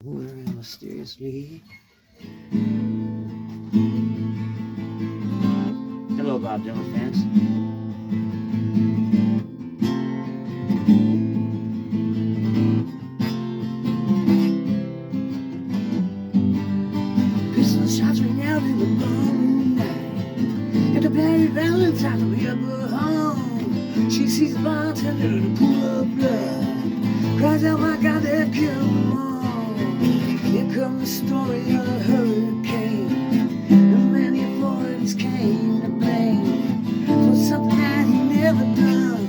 Moving mysteriously. Hello, Bob Dylan fans. Pistol shots ring out in the morning night. And the Barry Valentine will be up her home. She sees the bartender in a pool of blood. Cries out, my God, they've killed them all. Here comes the story of a hurricane. The many authorities came to blame for something that he never done.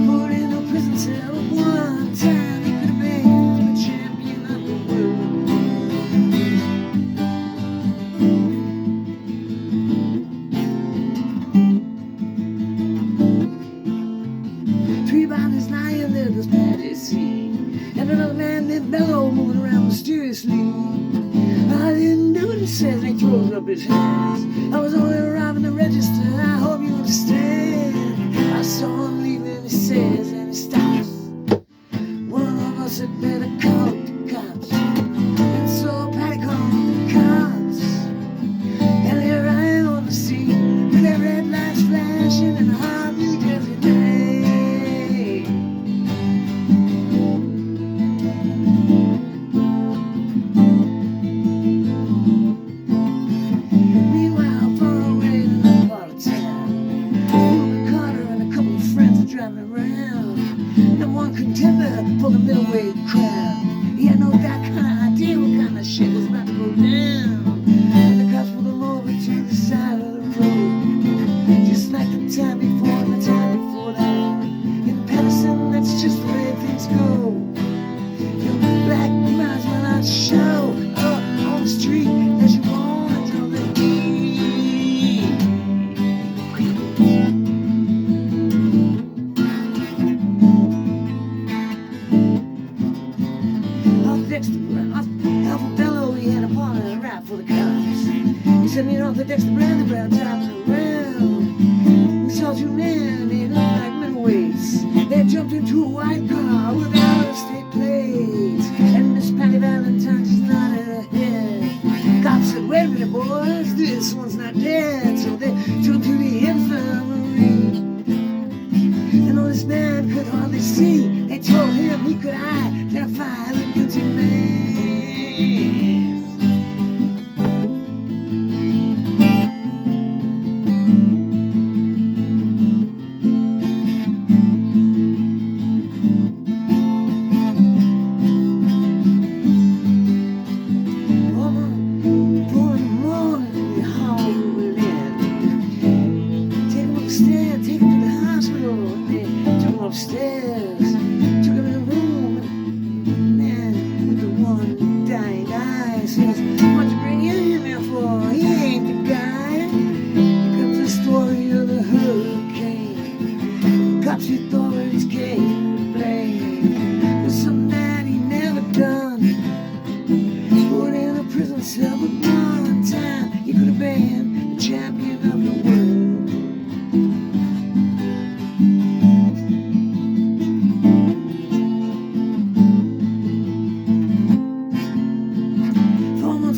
Put in a prison cell one time. He could have been the champion of the world. Three bodies lying there, this Patty C. And another man named Bello moving around mysteriously. I didn't do what he says, and he throws up his hands. I was only arriving to register, I hope you understand. I saw him leaving, he says, and he stops. One of us had better call the cops. And so Patty called the cops. And here I am on the scene, with their red lights flashing in a hot New Jersey night. Meanwhile, far away in another part of town, Luke Carter and a couple of friends are driving around. And one contender for the middleweight crown. He had no kind of idea what kind of shit was about to go down. And the cops pulled him over to the side of the road, just like the time before and the time before that. In Patterson, that's just the way things go. Your black might as well not show up on the street as you want until the heat. Off Dexter Brown, off Alpha Bello, he had a part of a rap for the cops. He said, me off the Dexter Brown, the brown driving around. We saw two men, they looked like middleweights. They jumped into a white car without a state plates. And Miss Patty Valentine just nodded her head. Cops said, wait a minute, boys, this one's not dead. So they took him to the infirmary. And though this man could hardly see, they told him he could identify the guilty man. For the morning, we hauled him in. Take him upstairs, take him to the hospital. And they took him upstairs, took him in the room. And man with the one dying eye says, what you bring him here for? He ain't the guy. Here comes the story of the hurricane. Cops' authorities came to blame for something that he never done. Put in a prison cell, but one time he could have been the champion of the world.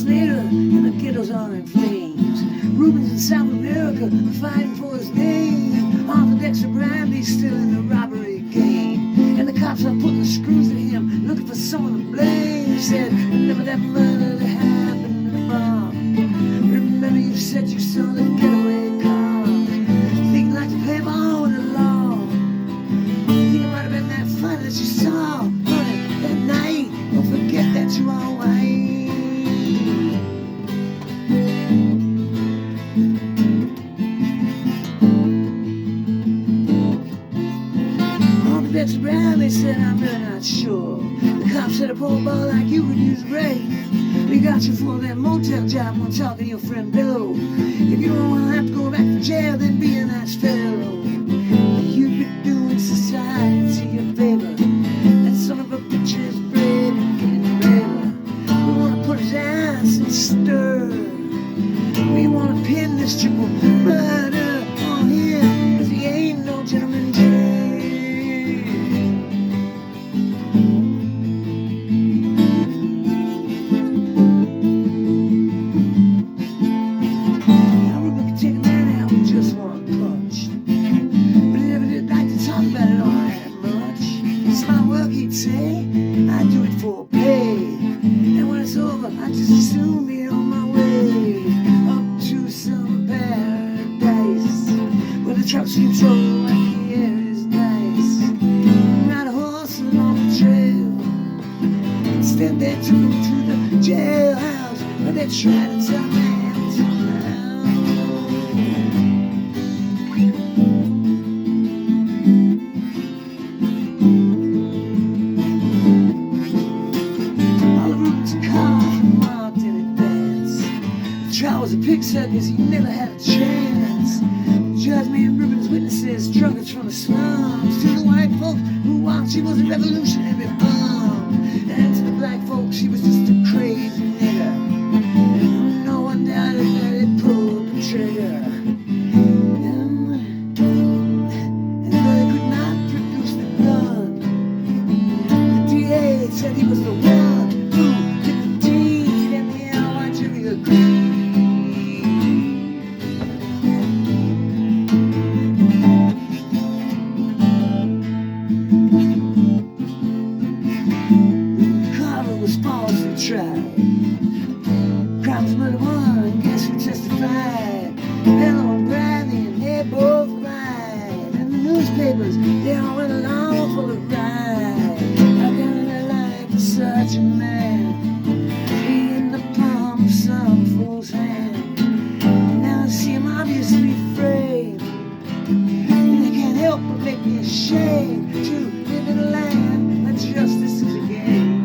Later, and the ghettos are in flames. Rubens in South America are fighting for his name. Arthur Dexter Brandy's still in the robbery game. And the cops are putting the screws at him, looking for someone to blame. He said, remember that murder that happened in the bar? Remember you said you saw the getaway car? Think like to play ball with the law. Think it might have been that fight that you saw running that night. Don't forget that you are white. Dexter Brown, they said, I'm really not sure. The cops said a pole ball like you would use break. We got you for that motel job, I'm talking to your friend Bill. If you don't want to have to go back to jail, then be a nice fellow. You've been doing society a favor. That son of a bitch is brave and getting braver. We want to put his ass in stir. We want to pin this triple murder on him, 'cause he ain't no gentleman Jay. Instead they took him to the jailhouse, where they tried to tell man to all the rooms are carved and marked in advance. The trial was a pig circus, he never had a chance. Judge, man, Rubens, witnesses, drunkards from the slums, to the white folks who watched, she was a revolutionary bum, and to the black folks, she was just a crazy nigger. And no one doubted that it pulled the trigger. And though they could not produce the gun, the DA said he was the one who did the deed, and the all-white jury agreed. Tried. Crime was murder one, guess who testified? Bello and Bradley, and they both lied. And the newspapers, they all went along for the ride. How can a life for such a man be in the palm of some fool's hand? Now I see him obviously framed, and they can't help but make me ashamed to live in a land where justice is a game.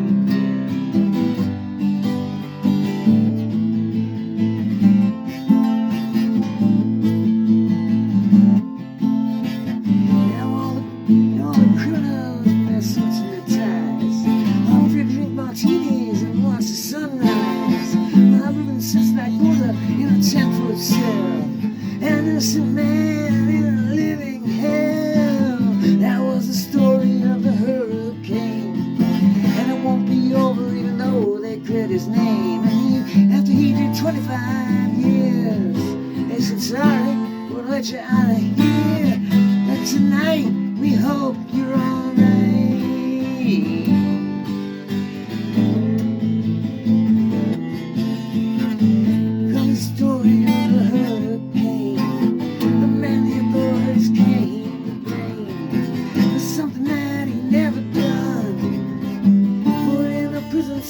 Martinis and watch the sunrise. My room sits like Buddha in a 10-foot cell. An innocent man in a living hell. That was the story of the hurricane, and it won't be over even though they cleared his name. And after he did 25 years, they said sorry, we'll let you out of here. And tonight we hope you're alright.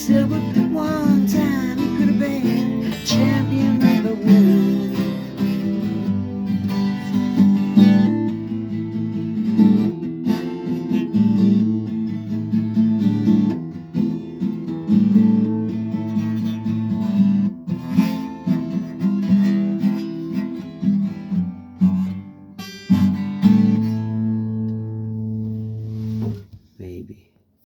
But one time it could have been